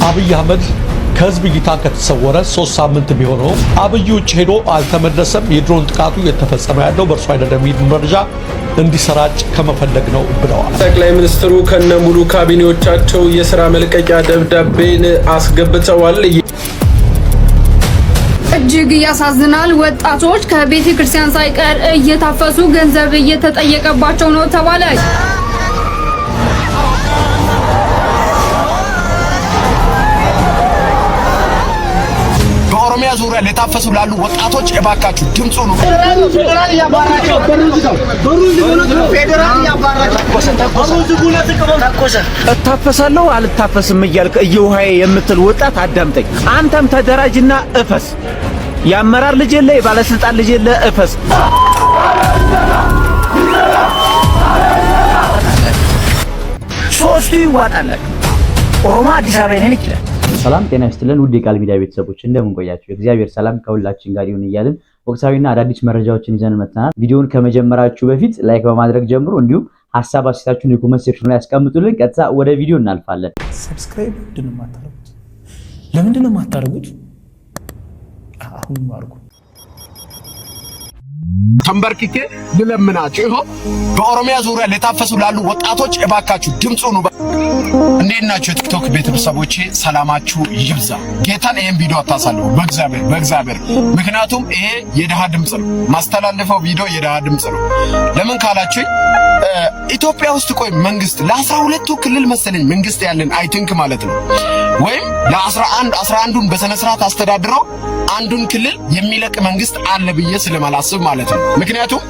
አብይ አህመድ ከህዝብ እይታ ከተሰወረ 3 ሳምንት ቢሆነው አብይ ውጭ ሄዶ አልተመለሰም። የድሮን ጥቃቱ የተፈጸመ ያለው በእርሱ አይደለም የሚል መረጃ እንዲሰራጭ ከመፈለግ ነው ብለዋል። ጠቅላይ ሚኒስትሩ ከነሙሉ ካቢኔዎቻቸው የሥራ መልቀቂያ ደብዳቤን አስገብተዋል። እጅግ ያሳዝናል። ወጣቶች ከቤተ ክርስቲያን ሳይቀር እየታፈሱ ገንዘብ እየተጠየቀባቸው ነው ተባለ። በኦሮሚያ ዙሪያ ለታፈሱ ላሉ ወጣቶች እባካችሁ ድምጹ ነው። እታፈሳለሁ አልታፈስም እያልክ እየውሃዬ የምትል ወጣት አዳምጠኝ። አንተም ተደራጅና እፈስ። የአመራር ልጅ የለ፣ የባለስልጣን ልጅ የለ፣ እፈስ። ሶስቱ ይዋጣላችሁ። ኦሮሞ አዲስ አበባ ነን ይችላል። ሰላም ጤና ይስጥልን ውድ የቃል ሚዲያ ቤተሰቦች እንደምን ቆያችሁ? እግዚአብሔር ሰላም ከሁላችን ጋር ይሁን እያልን ወቅታዊና አዳዲስ መረጃዎችን ይዘን መጥተናል። ቪዲዮውን ከመጀመራችሁ በፊት ላይክ በማድረግ ጀምሩ። እንዲሁም ሐሳብ አስተያየታችሁን የኮሜንት ሴክሽን ላይ ያስቀምጡልን። ቀጥታ ወደ ቪዲዮ እናልፋለን። ሰብስክራይብ ለምንድን ነው የማታደርጉት? አሁን አድርጉ። ተንበርክኬ ልለምናችሁ ይሆ በኦሮሚያ ዙሪያ ለታፈሱ ላሉ ወጣቶች እባካችሁ ድምጹ ነው። እንዴት ናችሁ የቲክቶክ ቤተሰቦቼ? ሰላማችሁ ይብዛ። ጌታን ይሄን ቪዲዮ አታሳልፉ በእግዚአብሔር። ምክንያቱም ይሄ የደሃ ድምጽ ነው። ማስተላለፈው ቪዲዮ የደሃ ድምጽ ነው። ለምን ካላችሁ ኢትዮጵያ ውስጥ ቆይ መንግስት ለ12ቱ ክልል መሰለኝ መንግስት ያለን አይ ቲንክ ማለት ነው ወይም ለ11ዱን በሰነ ስርዓት አስተዳድረው አንዱን ክልል የሚለቅ መንግስት አለ ብዬ ስለማላስብ ማለት ነው። ምክንያቱም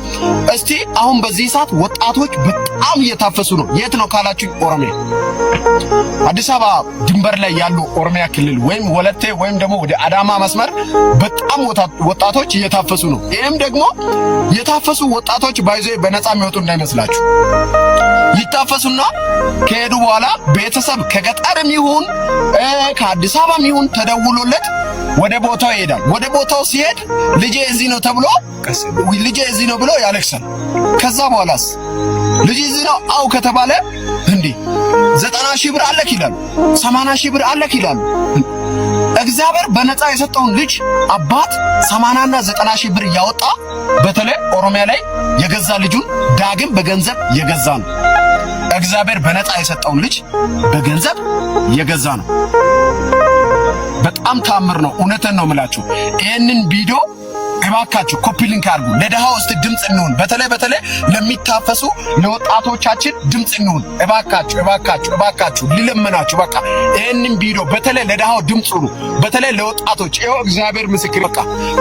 እስቲ አሁን በዚህ ሰዓት ወጣቶች በጣም እየታፈሱ ነው። የት ነው ካላችሁ ኦሮሚያ አዲስ አበባ ድንበር ላይ ያሉ ኦሮሚያ ክልል ወይም ወለቴ ወይም ደግሞ ወደ አዳማ መስመር በጣም ወጣቶች እየታፈሱ ነው። ይሄም ደግሞ የታፈሱ ወጣቶች ባይዘ በነፃ የሚወጡ እንዳይመስላችሁ። ይታፈሱና ከሄዱ በኋላ ቤተሰብ ከገጠርም ይሁን ከአዲስ አበባም ይሁን ተደውሎለት ወደ ቦታው ይሄዳል። ወደ ቦታው ሲሄድ ልጄ እዚህ ነው ተብሎ ልጄ እዚህ ነው ብሎ ያለቅሳል። ከዛ በኋላስ ልጄ እዚህ ነው አው ከተባለ እንዴ 90,000 ብር አለክ ይላሉ፣ 80,000 ብር አለክ ይላሉ። እግዚአብሔር በነፃ የሰጠውን ልጅ አባት 80 እና 90,000 ብር ያወጣ በተለይ ኦሮሚያ ላይ የገዛ ልጁን ዳግም በገንዘብ የገዛ ነው። እግዚአብሔር በነፃ የሰጠውን ልጅ በገንዘብ የገዛ ነው። በጣም ታምር ነው። እውነትን ነው የምላችሁ። ይሄንን ቪዲዮ እባካችሁ ኮፒ ሊንክ አድርጉ። ለደሃው እስቲ ድምጽ እንሁን። በተለይ ለሚታፈሱ ለወጣቶቻችን ድምጽ እንሁን። እባካችሁ ልለምናችሁ። በቃ ይሄንን ቪዲዮ በተለይ ለደሃው ድምጽ ሁኑ። በተለይ ለወጣቶች ይኸው እግዚአብሔር ምስክር። በቃ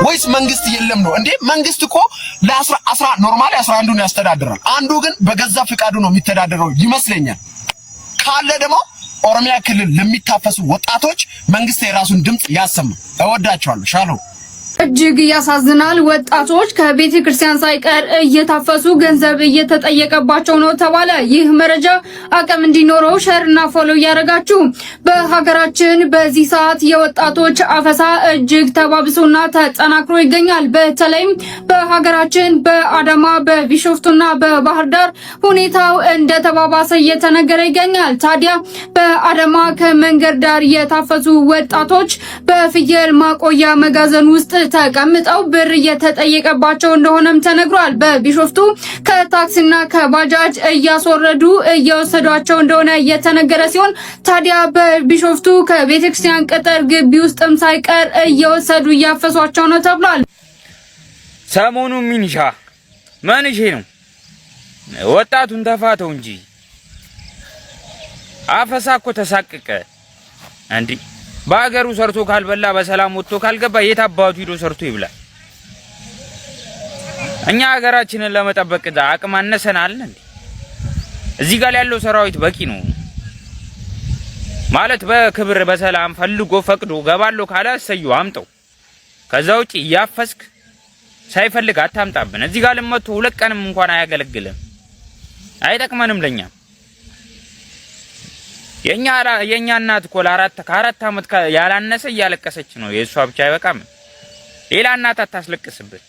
ወይስ መንግስት የለም ነው እንዴ? መንግስት እኮ ኖርማሊ 11ዱን ያስተዳድራል። አንዱ ግን በገዛ ፍቃዱ ነው የሚተዳደረው ይመስለኛል። ካለ ደግሞ ኦሮሚያ ክልል ለሚታፈሱ ወጣቶች መንግስት የራሱን ድምጽ ያሰማ። እወዳቸዋለሁ። ሻሎም። እጅግ ያሳዝናል። ወጣቶች ከቤተ ክርስቲያን ሳይቀር እየታፈሱ ገንዘብ እየተጠየቀባቸው ነው ተባለ። ይህ መረጃ አቅም እንዲኖረው ሼርና ፎሎ ያደርጋችሁ። በሀገራችን በዚህ ሰዓት የወጣቶች አፈሳ እጅግ ተባብሶና ተጠናክሮ ይገኛል። በተለይም በሀገራችን በአዳማ በቢሾፍቱና በባህር ዳር ሁኔታው እንደተባባሰ እየተነገረ ይገኛል። ታዲያ በአዳማ ከመንገድ ዳር የታፈሱ ወጣቶች በፍየል ማቆያ መጋዘን ውስጥ ተቀምጠው ብር እየተጠየቀባቸው እንደሆነም ተነግሯል። በቢሾፍቱ ከታክሲና ከባጃጅ እያስወረዱ እየወሰዷቸው እንደሆነ እየተነገረ ሲሆን ታዲያ በቢሾፍቱ ከቤተክርስቲያን ቅጥር ግቢ ውስጥም ሳይቀር እየወሰዱ እያፈሷቸው ነው ተብሏል። ሰሞኑ ሚኒሻ መንሼ ነው ወጣቱን ተፋተው እንጂ አፈሳ እኮ ተሳቀቀ እንዴ! በአገሩ ሰርቶ ካልበላ በሰላም ወጥቶ ካልገባ የት አባቱ ሄዶ ሰርቶ ይብላል? እኛ ሀገራችንን ለመጠበቅ አቅም አነሰናል እንዴ? እዚህ ጋር ያለው ሰራዊት በቂ ነው ማለት በክብር በሰላም ፈልጎ ፈቅዶ ገባሎ ካለ ሰዩ አምጠው። ከዛ ውጪ ያፈስክ ሳይፈልግ አታምጣብን። እዚህ ጋር ለመቶ 2 ቀንም እንኳን አያገለግልም፣ አይጠቅመንም ለኛ። የኛ እናት እኮ ከአራት ዓመት ያላነሰ እያለቀሰች ነው። የእሷ ብቻ አይበቃም፣ ሌላ እናት አታስለቅስብን።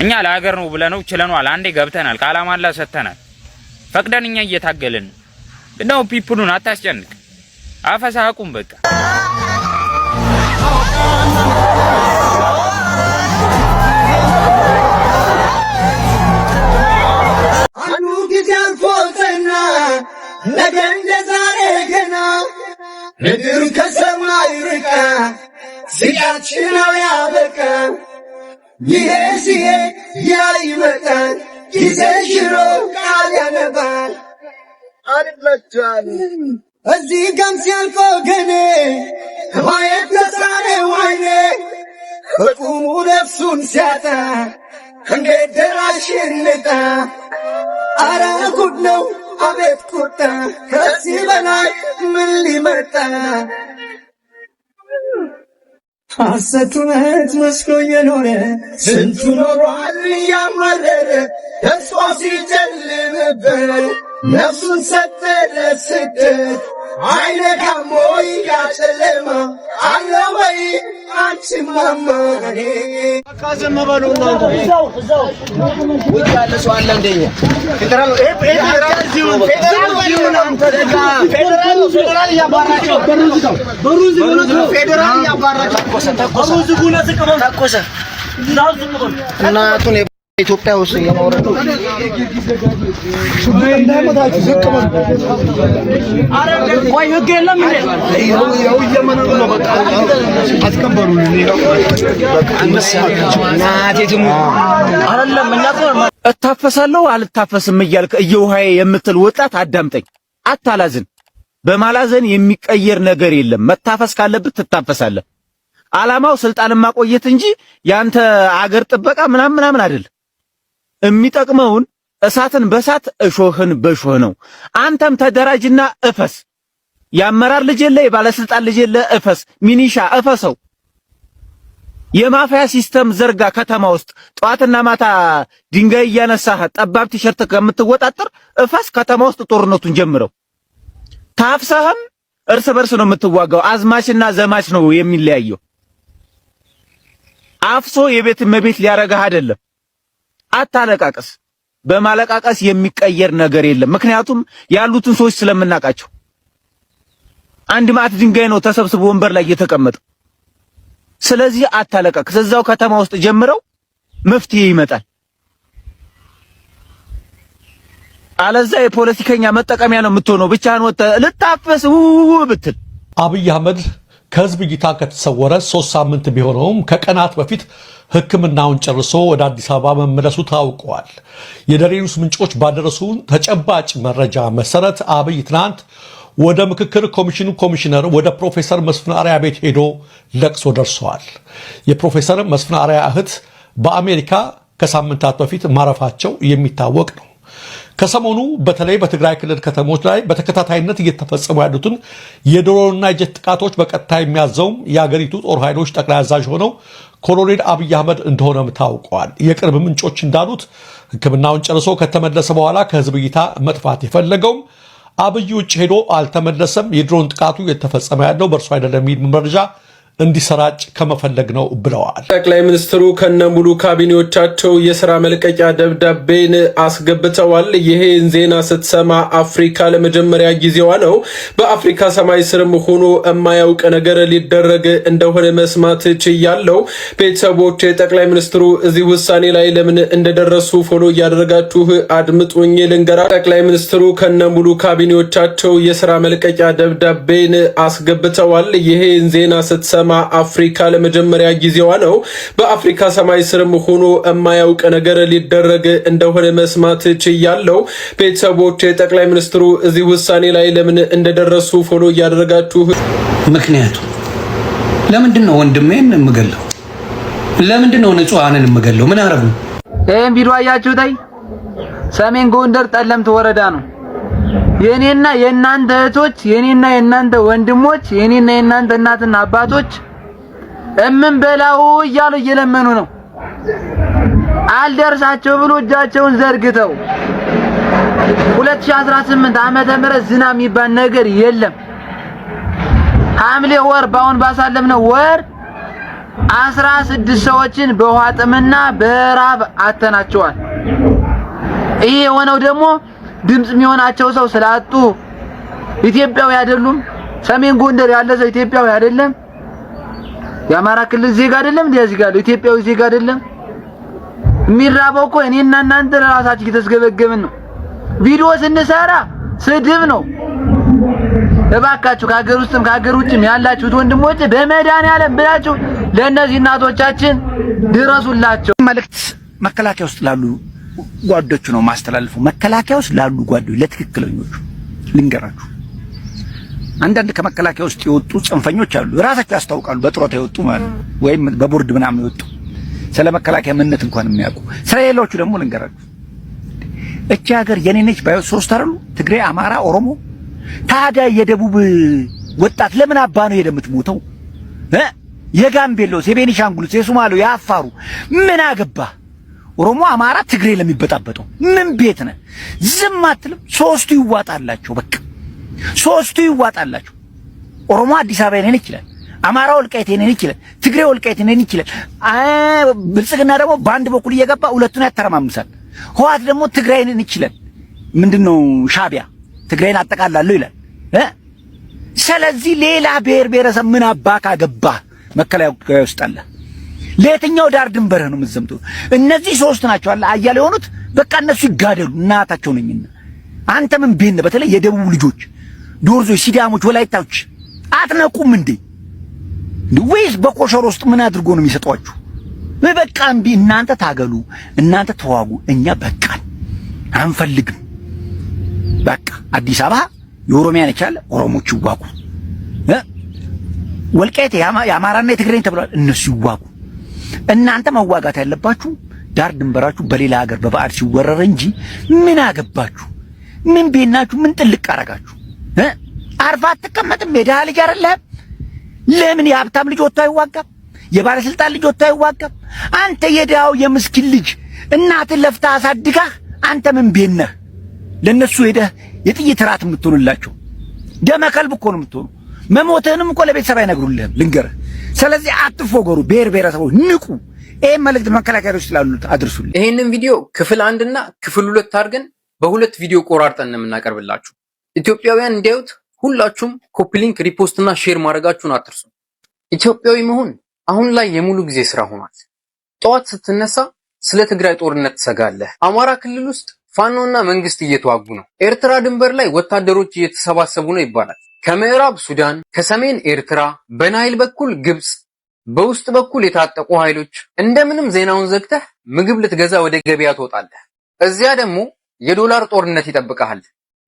እኛ ለሀገር ነው ብለነው ችለናል። አንዴ ገብተናል፣ ከዓላማ ላይ ሰተናል፣ ፈቅደን እኛ እየታገልን ነው። ፒፕሉን አታስጨንቅ። አፈሳ አቁም በቃ። አኑ ጊዜን ፎተና ነገ እንደዛሬ ገና ምድር ከሰማይ ርቃ ስቃችን ነው ያበቃ ይሄ ሲሄድ ያ ይመጣል ጊዜ ሽሮ ቃል ያነባል አልመቻል እዚህ ጋም ሲያልፎ ገኔ ማየት ተሳነ ወይኔ በቁሙ ነፍሱን ሲያጣ እንዴት ደራሽን ልጣ አረ ጉድ ነው አቤት ቁጣ ከዚህ በላይ ምን ሊመጣ ሐሰት እውነት መስሎ የኖረ ስንቱ ኖሯል እያማረረ ተስፋ ሲጨልምበት ነፍሱን ሰጠ ለስደት አይነጋም ወይ ያጨለማ አለ ወይ አንቺ ማማ ካዘም በሉ እናንተ እዛው ውጭ ያለ ሰው አለ እንደኛ ፌደራል ያባራቸው በሩዝ ፌደራል ያባራቸው ተኮሰ እናቱን ኢትዮጵያ ውስጥ የማውረዱ እንዳይመታችሁ ዝቅ በሉ። ቆይ ህግ የለም እንዴ? ያው እየመነኑ ነው። በቃ አስከበሩልን። አይደለም እኛ እታፈሳለሁ አልታፈስም እያልክ እየውሃዬ የምትል ወጣት አዳምጠኝ። አታላዝን። በማላዘን የሚቀየር ነገር የለም። መታፈስ ካለብህ ትታፈሳለህ። ዓላማው ስልጣንን ማቆየት እንጂ ያንተ አገር ጥበቃ ምናምን አይደል። የሚጠቅመውን እሳትን በእሳት እሾህን በእሾህ ነው። አንተም ተደራጅና እፈስ። የአመራር ልጅ የለ፣ የባለስልጣን ልጅ የለ፣ እፈስ። ሚኒሻ እፈሰው። የማፊያ ሲስተም ዘርጋ ከተማ ውስጥ ጧትና ማታ ድንጋይ እያነሳህ ጠባብ ቲሸርት ከምትወጣጠር እፈስ። ከተማ ውስጥ ጦርነቱን ጀምረው። ታፍሰህም እርስ በርስ ነው የምትዋጋው። አዝማችና ዘማች ነው የሚለያየው። አፍሶ የቤት እመቤት ሊያረጋህ አይደለም። አታለቃቀስ። በማለቃቀስ የሚቀየር ነገር የለም። ምክንያቱም ያሉትን ሰዎች ስለምናቃቸው አንድ ማት ድንጋይ ነው ተሰብስቦ ወንበር ላይ እየተቀመጠ። ስለዚህ አታለቃቀስ። እዛው ከተማ ውስጥ ጀምረው መፍትሄ ይመጣል። አለዛ የፖለቲከኛ መጠቀሚያ ነው የምትሆነው። ብቻህን ወጥተህ ልታፈስ ብትል። አብይ አህመድ ከህዝብ እይታ ከተሰወረ 3 ሳምንት ቢሆነውም ከቀናት በፊት ሕክምናውን ጨርሶ ወደ አዲስ አበባ መመለሱ ታውቋል። የደሬ ኒውስ ምንጮች ባደረሱን ተጨባጭ መረጃ መሰረት አብይ ትናንት ወደ ምክክር ኮሚሽኑ ኮሚሽነር ወደ ፕሮፌሰር መስፍን አርአያ ቤት ሄዶ ለቅሶ ደርሰዋል። የፕሮፌሰር መስፍን አርአያ እህት በአሜሪካ ከሳምንታት በፊት ማረፋቸው የሚታወቅ ነው። ከሰሞኑ በተለይ በትግራይ ክልል ከተሞች ላይ በተከታታይነት እየተፈጸሙ ያሉትን የድሮንና የጀት ጥቃቶች በቀጥታ የሚያዘውም የአገሪቱ ጦር ኃይሎች ጠቅላይ አዛዥ ሆነው ኮሎኔል አብይ አህመድ እንደሆነም ታውቋል። የቅርብ ምንጮች እንዳሉት ሕክምናውን ጨርሶ ከተመለሰ በኋላ ከህዝብ እይታ መጥፋት የፈለገውም አብይ ውጭ ሄዶ አልተመለሰም፣ የድሮን ጥቃቱ የተፈጸመ ያለው በእርሱ አይደለም የሚል መረጃ እንዲሰራጭ ከመፈለግ ነው ብለዋል። ጠቅላይ ሚኒስትሩ ከነሙሉ ካቢኔዎቻቸው የስራ መልቀቂያ ደብዳቤን አስገብተዋል። ይሄን ዜና ስትሰማ አፍሪካ ለመጀመሪያ ጊዜዋ ነው። በአፍሪካ ሰማይ ስርም ሆኖ የማያውቅ ነገር ሊደረግ እንደሆነ መስማት ችያለው። ቤተሰቦች ጠቅላይ ሚኒስትሩ እዚህ ውሳኔ ላይ ለምን እንደደረሱ ፎሎ እያደረጋችሁ አድምጡኝ ልንገራ። ጠቅላይ ሚኒስትሩ ከነሙሉ ካቢኔዎቻቸው የስራ መልቀቂያ ደብዳቤን አስገብተዋል። ይሄን ዜና ስትሰማ አፍሪካ ለመጀመሪያ ጊዜዋ ነው። በአፍሪካ ሰማይ ስርም ሆኖ የማያውቅ ነገር ሊደረግ እንደሆነ መስማት ችያለው። ቤተሰቦች ጠቅላይ ሚኒስትሩ እዚህ ውሳኔ ላይ ለምን እንደደረሱ ፎሎ እያደረጋችሁ። ምክንያቱ ለምንድን ነው ወንድሜን የምገለው? ለምንድን ነው ንጹሃንን የምገለው? ምን አረጉ? ይሄን ቪዲዮ አያችሁታይ? ሰሜን ጎንደር ጠለምት ወረዳ ነው። የኔና የእናንተ እህቶች፣ የኔና የእናንተ ወንድሞች፣ የኔና የእናንተ እናትና አባቶች እምንበላው እያሉ እየለመኑ ነው። አልደርሳቸው ብሎ እጃቸውን ዘርግተው 2018 ዓመተ ምህረት ዝናብ የሚባል ነገር የለም። ሐምሌ ወር ባሁን ባሳለፍነው ወር 16 ሰዎችን በውሃ ጥምና በራብ አተናቸዋል። ይሄ የሆነው ደግሞ ድምጽ የሚሆናቸው ሰው ስላጡ ኢትዮጵያዊ አይደሉም፣ ሰሜን ጎንደር ያለ ሰው ኢትዮጵያዊ አይደለም? የአማራ ክልል ዜጋ አይደለም? እንደዚህ ጋር ኢትዮጵያዊ ዜጋ አይደለም? የሚራበው እኮ እኔና እናንተ ራሳችን እየተስገበገብን ነው። ቪዲዮ ስንሰራ ስድብ ነው። እባካችሁ ከሀገር ውስጥም ከሀገር ውጭም ያላችሁት ወንድሞች በመድኃኒዓለም ብላችሁ ለእነዚህ እናቶቻችን ድረሱላቸው። መልእክት መከላከያ ውስጥ ላሉ ጓዶች ነው ማስተላልፈው። መከላከያ ውስጥ ላሉ ጓዶች ለትክክለኞቹ ልንገራችሁ። አንዳንድ ከመከላከያ ውስጥ የወጡ ጽንፈኞች አሉ፣ ራሳቸው ያስታውቃሉ። በጥሮታ የወጡ ማለት ወይም በቦርድ ምናምን የወጡ ስለ መከላከያ ምንነት እንኳን የሚያውቁ። ስለሌሎቹ ደግሞ ልንገራችሁ። እቺ ሀገር የኔ ነች ባዮ ሶስት አይደሉ? ትግሬ፣ አማራ፣ ኦሮሞ። ታዲያ የደቡብ ወጣት ለምን አባ ነው የምትሞተው? የጋምቤሎስ፣ የቤኒሻንጉልስ፣ የሶማሌው፣ የአፋሩ ምን አገባ? ኦሮሞ፣ አማራ፣ ትግሬ ለሚበጣበጠው ምን ቤት ነህ? ዝም አትልም? ሶስቱ ይዋጣላቸው። በቃ ሶስቱ ይዋጣላቸው። ኦሮሞ አዲስ አበባ የኔ ነች ይችላል፣ አማራ ወልቃይት የኔ ነች ይችላል፣ ትግሬ ወልቃይት የኔ ነች ይችላል። ብልጽግና ደግሞ በአንድ በኩል እየገባ ሁለቱን ያተረማምሳል። ህዋት ደግሞ ትግራይን ይችላል። ምንድነው ሻቢያ ትግራይን አጠቃላለሁ ይላል። ስለዚህ ሌላ ብሔር ብሔረሰብ ምን አባካ ገባ? መከላከያ ውስጥ አለ። ለየትኛው ዳር ድንበርህ ነው የምትዘምተው? እነዚህ ሶስት ናቸው አለ አያሌ የሆኑት። በቃ እነሱ ይጋደሉ፣ እናታቸው ነኝና። አንተ ምን ቤነ? በተለይ የደቡብ ልጆች ዶርዞች፣ ሲዳሞች፣ ወላይታዎች አትነቁም እንዴ? ወይስ በኮሸሮ ውስጥ ምን አድርጎ ነው የሚሰጧችሁ? በቃ እምቢ። እናንተ ታገሉ፣ እናንተ ተዋጉ። እኛ በቃ አንፈልግም። በቃ አዲስ አበባ የኦሮሚያ ነች አለ፣ ኦሮሞች ይዋጉ። ወልቃይት የአማራና የትግሬን ተብሏል፣ እነሱ ይዋጉ። እናንተ መዋጋት ያለባችሁ ዳር ድንበራችሁ በሌላ ሀገር በባዕድ ሲወረር እንጂ ምን አገባችሁ? ምን ቤናችሁ? ምን ጥልቅ አረጋችሁ? አርፋ አትቀመጥም? የድሃ ልጅ አይደለህም? ለምን የሀብታም ልጅ ወጥቶ አይዋጋም? የባለስልጣን ልጅ ወጥቶ አይዋጋም? አንተ የድሃው የምስኪን ልጅ እናትን ለፍታ አሳድጋህ አንተ ምን ቤነህ? ለነሱ ሄደህ የጥይት ራት የምትሆንላቸው ደመ ከልብ እኮ ነው የምትሆኑ። መሞትህንም እኮ ለቤተሰብ አይነግሩልህም፣ ልንገርህ። ስለዚህ አትፎገሩ፣ ብሔር ብሔረሰቦች ንቁ። ይሄን መልእክት መከላከያዎች ስላሉት አድርሱልኝ። ይሄንን ቪዲዮ ክፍል 1 እና ክፍል 2 አድርገን በሁለት ቪዲዮ ቆራርጠን የምናቀርብላችሁ ኢትዮጵያውያን እንዲያዩት። ሁላችሁም ኮፒ ሊንክ፣ ሪፖስት እና ሼር ማድረጋችሁን አትርሱ። ኢትዮጵያዊ መሆን አሁን ላይ የሙሉ ጊዜ ስራ ሆኗል። ጠዋት ስትነሳ ስለ ትግራይ ጦርነት ትሰጋለህ። አማራ ክልል ውስጥ ፋኖና መንግስት እየተዋጉ ነው። ኤርትራ ድንበር ላይ ወታደሮች እየተሰባሰቡ ነው ይባላል። ከምዕራብ ሱዳን፣ ከሰሜን ኤርትራ፣ በናይል በኩል ግብጽ፣ በውስጥ በኩል የታጠቁ ኃይሎች። እንደምንም ዜናውን ዘግተህ ምግብ ልትገዛ ወደ ገበያ ትወጣለህ። እዚያ ደግሞ የዶላር ጦርነት ይጠብቃል።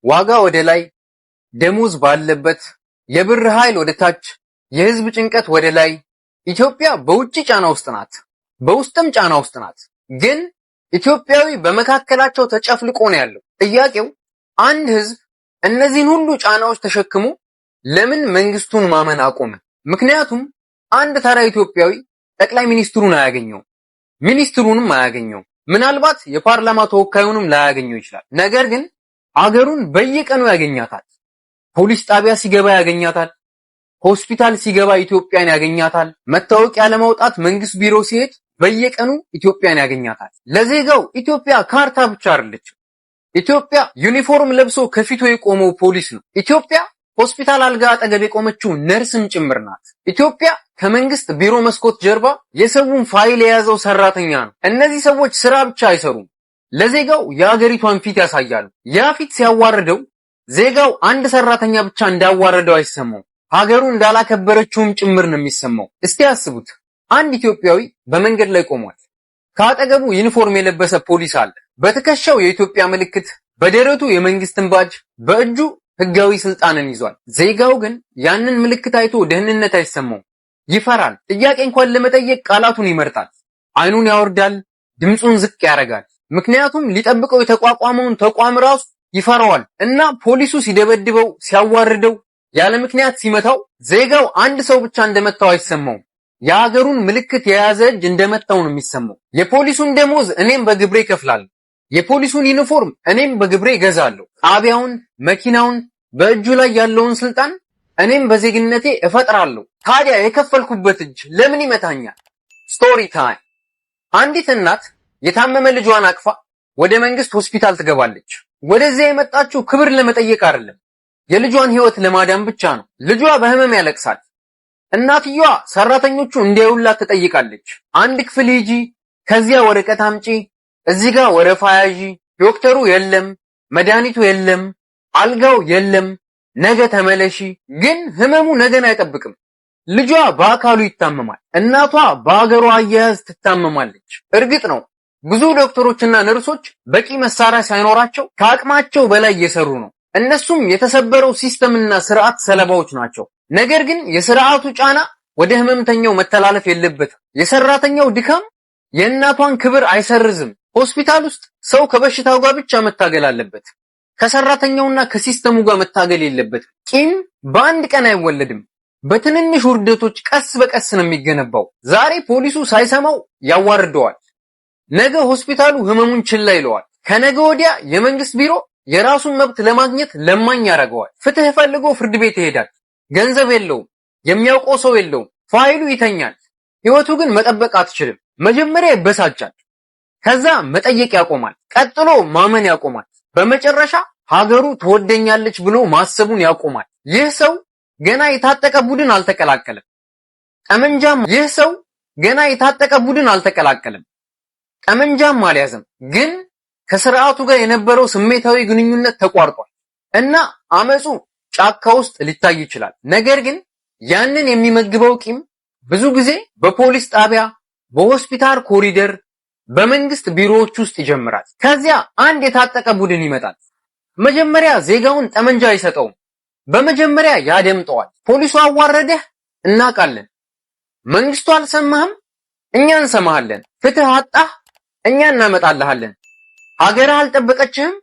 ዋጋ ወደ ላይ፣ ደሞዝ ባለበት፣ የብር ኃይል ወደ ታች፣ የህዝብ ጭንቀት ወደ ላይ። ኢትዮጵያ በውጭ ጫና ውስጥ ናት፣ በውስጥም ጫና ውስጥ ናት። ግን ኢትዮጵያዊ በመካከላቸው ተጨፍልቆ ነው ያለው። ጥያቄው አንድ ህዝብ እነዚህን ሁሉ ጫናዎች ተሸክሞ ለምን መንግስቱን ማመን አቆመ? ምክንያቱም አንድ ተራ ኢትዮጵያዊ ጠቅላይ ሚኒስትሩን አያገኘው፣ ሚኒስትሩንም አያገኘው፣ ምናልባት የፓርላማ ተወካዩንም ላያገኘው ይችላል። ነገር ግን አገሩን በየቀኑ ያገኛታል። ፖሊስ ጣቢያ ሲገባ ያገኛታል። ሆስፒታል ሲገባ ኢትዮጵያን ያገኛታል። መታወቂያ ለማውጣት መንግስት ቢሮ ሲሄድ በየቀኑ ኢትዮጵያን ያገኛታል። ለዜጋው ኢትዮጵያ ካርታ ብቻ አይደለችም። ኢትዮጵያ ዩኒፎርም ለብሶ ከፊቱ የቆመው ፖሊስ ነው። ኢትዮጵያ ሆስፒታል አልጋ አጠገብ የቆመችው ነርስም ጭምር ናት። ኢትዮጵያ ከመንግስት ቢሮ መስኮት ጀርባ የሰውን ፋይል የያዘው ሰራተኛ ነው። እነዚህ ሰዎች ስራ ብቻ አይሰሩም፣ ለዜጋው የሀገሪቷን ፊት ያሳያሉ። ያ ፊት ሲያዋርደው ዜጋው አንድ ሰራተኛ ብቻ እንዳዋረደው አይሰማው፣ ሀገሩ እንዳላከበረችውም ጭምር ነው የሚሰማው። እስቲ ያስቡት፣ አንድ ኢትዮጵያዊ በመንገድ ላይ ቆሟል። ከአጠገቡ ዩኒፎርም የለበሰ ፖሊስ አለ። በትከሻው የኢትዮጵያ ምልክት፣ በደረቱ የመንግስትን ባጅ፣ በእጁ ህጋዊ ስልጣንን ይዟል። ዜጋው ግን ያንን ምልክት አይቶ ደህንነት አይሰማው፣ ይፈራል። ጥያቄ እንኳን ለመጠየቅ ቃላቱን ይመርጣል፣ አይኑን ያወርዳል፣ ድምፁን ዝቅ ያደርጋል። ምክንያቱም ሊጠብቀው የተቋቋመውን ተቋም ራሱ ይፈራዋል። እና ፖሊሱ ሲደበድበው፣ ሲያዋርደው፣ ያለ ምክንያት ሲመታው ዜጋው አንድ ሰው ብቻ እንደመታው አይሰማውም። የሀገሩን ምልክት የያዘ እጅ እንደመታው ነው የሚሰማው። የፖሊሱን ደሞዝ እኔም በግብሬ እከፍላለሁ፣ የፖሊሱን ዩኒፎርም እኔም በግብሬ እገዛለሁ፣ ጣቢያውን፣ መኪናውን፣ በእጁ ላይ ያለውን ስልጣን እኔም በዜግነቴ እፈጥራለሁ። ታዲያ የከፈልኩበት እጅ ለምን ይመታኛል? ስቶሪ ታይም። አንዲት እናት የታመመ ልጇን አቅፋ ወደ መንግስት ሆስፒታል ትገባለች። ወደዚያ የመጣችው ክብር ለመጠየቅ አይደለም፣ የልጇን ህይወት ለማዳን ብቻ ነው። ልጇ በህመም ያለቅሳል። እናትየዋ ሰራተኞቹ እንዲያዩላት ትጠይቃለች። አንድ ክፍል ሂጂ፣ ከዚያ ወረቀት አምጪ፣ እዚህ ጋር ወረፋ ያዢ፣ ዶክተሩ የለም፣ መድኃኒቱ የለም፣ አልጋው የለም፣ ነገ ተመለሺ። ግን ህመሙ ነገን አይጠብቅም። ልጇ በአካሉ ይታመማል። እናቷ በአገሯ አያያዝ ትታመማለች። እርግጥ ነው ብዙ ዶክተሮችና ነርሶች በቂ መሳሪያ ሳይኖራቸው ከአቅማቸው በላይ እየሰሩ ነው። እነሱም የተሰበረው ሲስተምና ስርዓት ሰለባዎች ናቸው። ነገር ግን የስርዓቱ ጫና ወደ ህመምተኛው መተላለፍ የለበትም። የሰራተኛው ድካም የእናቷን ክብር አይሰርዝም። ሆስፒታል ውስጥ ሰው ከበሽታው ጋር ብቻ መታገል አለበት። ከሰራተኛውና ከሲስተሙ ጋር መታገል የለበትም። ቂም በአንድ ቀን አይወለድም። በትንንሽ ውርደቶች ቀስ በቀስ ነው የሚገነባው። ዛሬ ፖሊሱ ሳይሰማው ያዋርደዋል። ነገ ሆስፒታሉ ህመሙን ችላ ይለዋል። ከነገ ወዲያ የመንግስት ቢሮ የራሱን መብት ለማግኘት ለማኝ ያደርገዋል። ፍትህ ፈልጎ ፍርድ ቤት ይሄዳል። ገንዘብ የለውም፣ የሚያውቀው ሰው የለውም፣ ፋይሉ ይተኛል። ህይወቱ ግን መጠበቅ አትችልም። መጀመሪያ ይበሳጫል፣ ከዛ መጠየቅ ያቆማል፣ ቀጥሎ ማመን ያቆማል፣ በመጨረሻ ሀገሩ ትወደኛለች ብሎ ማሰቡን ያቆማል። ይህ ሰው ገና የታጠቀ ቡድን አልተቀላቀለም። ጠመንጃም አልያዘም፣ ግን ከስርዓቱ ጋር የነበረው ስሜታዊ ግንኙነት ተቋርጧል እና አመጹ ጫካ ውስጥ ሊታይ ይችላል። ነገር ግን ያንን የሚመግበው ቂም ብዙ ጊዜ በፖሊስ ጣቢያ፣ በሆስፒታል ኮሪደር፣ በመንግስት ቢሮዎች ውስጥ ይጀምራል። ከዚያ አንድ የታጠቀ ቡድን ይመጣል። መጀመሪያ ዜጋውን ጠመንጃ አይሰጠውም። በመጀመሪያ ያደምጠዋል። ፖሊሱ አዋረደህ፣ እናውቃለን። መንግስቱ አልሰማህም፣ እኛ እንሰማሃለን። ፍትህ አጣህ፣ እኛ እናመጣልሃለን። ሀገርህ አልጠበቀችህም፣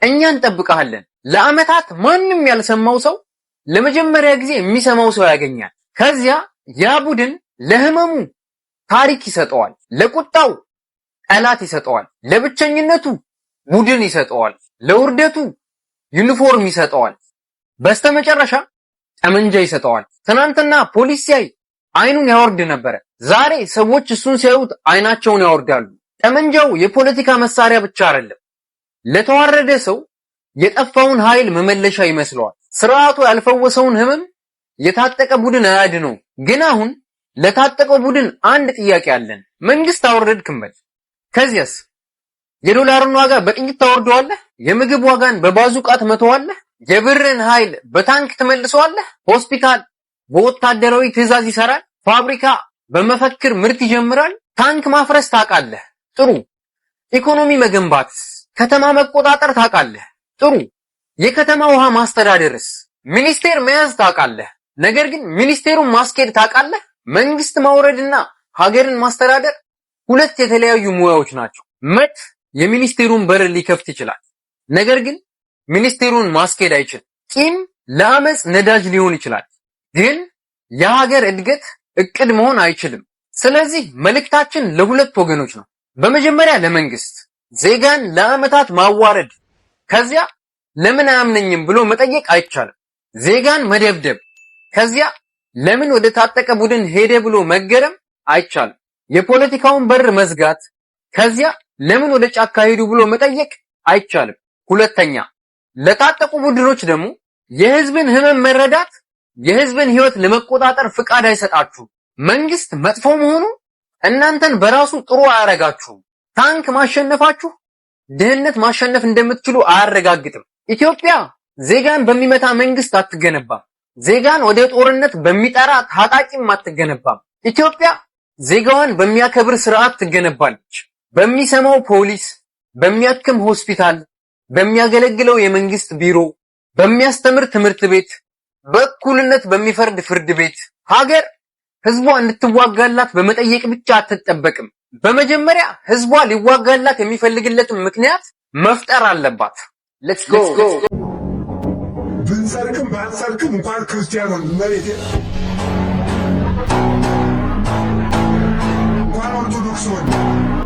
እኛ እንጠብቀሃለን። ለአመታት ማንም ያልሰማው ሰው ለመጀመሪያ ጊዜ የሚሰማው ሰው ያገኛል። ከዚያ ያ ቡድን ለህመሙ ታሪክ ይሰጠዋል፣ ለቁጣው ጠላት ይሰጠዋል፣ ለብቸኝነቱ ቡድን ይሰጠዋል፣ ለውርደቱ ዩኒፎርም ይሰጠዋል፣ በስተመጨረሻ ጠመንጃ ይሰጠዋል። ትናንትና ፖሊስ ሲያይ አይኑን ያወርድ ነበረ። ዛሬ ሰዎች እሱን ሲያዩት አይናቸውን ያወርዳሉ። ጠመንጃው የፖለቲካ መሳሪያ ብቻ አይደለም። ለተዋረደ ሰው የጠፋውን ኃይል መመለሻ ይመስለዋል። ስርዓቱ ያልፈወሰውን ህመም የታጠቀ ቡድን አያድነው። ግን አሁን ለታጠቀው ቡድን አንድ ጥያቄ አለን። መንግስት አወረድክ እንበል፣ ከዚያስ የዶላርን ዋጋ በጥይት ታወርደዋለህ? የምግብ ዋጋን በባዙቃ ትመተዋለህ? የብርን ኃይል በታንክ ትመልሰዋለህ? ሆስፒታል በወታደራዊ ትዕዛዝ ይሰራል? ፋብሪካ በመፈክር ምርት ይጀምራል? ታንክ ማፍረስ ታውቃለህ? ጥሩ። ኢኮኖሚ መገንባት፣ ከተማ መቆጣጠር ታውቃለህ? ጥሩ። የከተማ ውሃ ማስተዳደርስ? ሚኒስቴር መያዝ ታውቃለህ? ነገር ግን ሚኒስቴሩን ማስኬድ ታውቃለህ? መንግስት ማውረድና ሀገርን ማስተዳደር ሁለት የተለያዩ ሙያዎች ናቸው። መድፍ የሚኒስቴሩን በር ሊከፍት ይችላል፣ ነገር ግን ሚኒስቴሩን ማስኬድ አይችልም። ቂም ለአመጽ ነዳጅ ሊሆን ይችላል፣ ግን የሀገር እድገት እቅድ መሆን አይችልም። ስለዚህ መልእክታችን ለሁለት ወገኖች ነው። በመጀመሪያ ለመንግስት ዜጋን ለአመታት ማዋረድ፣ ከዚያ ለምን አያምነኝም ብሎ መጠየቅ አይቻልም። ዜጋን መደብደብ፣ ከዚያ ለምን ወደ ታጠቀ ቡድን ሄደ ብሎ መገረም አይቻልም። የፖለቲካውን በር መዝጋት፣ ከዚያ ለምን ወደ ጫካ ሄዱ ብሎ መጠየቅ አይቻልም። ሁለተኛ፣ ለታጠቁ ቡድኖች ደግሞ የህዝብን ህመም መረዳት፣ የህዝብን ህይወት ለመቆጣጠር ፍቃድ አይሰጣችሁም። መንግስት መጥፎ መሆኑ እናንተን በራሱ ጥሩ አያረጋችሁም። ታንክ ማሸነፋችሁ ድህነት ማሸነፍ እንደምትችሉ አያረጋግጥም። ኢትዮጵያ ዜጋን በሚመታ መንግስት አትገነባም። ዜጋን ወደ ጦርነት በሚጠራ ታጣቂም አትገነባም። ኢትዮጵያ ዜጋዋን በሚያከብር ስርዓት ትገነባለች። በሚሰማው ፖሊስ፣ በሚያክም ሆስፒታል፣ በሚያገለግለው የመንግስት ቢሮ፣ በሚያስተምር ትምህርት ቤት፣ በእኩልነት በሚፈርድ ፍርድ ቤት። ሀገር ህዝቧ እንድትዋጋላት በመጠየቅ ብቻ አትጠበቅም። በመጀመሪያ ህዝቧ ሊዋጋላት የሚፈልግለትን ምክንያት መፍጠር አለባት። ሌትስ ጎ። ብንሰርቅም ባንሰርቅም እንኳን ክርስቲያን ሆን መሬቴ እንኳን ኦርቶዶክስ ሆን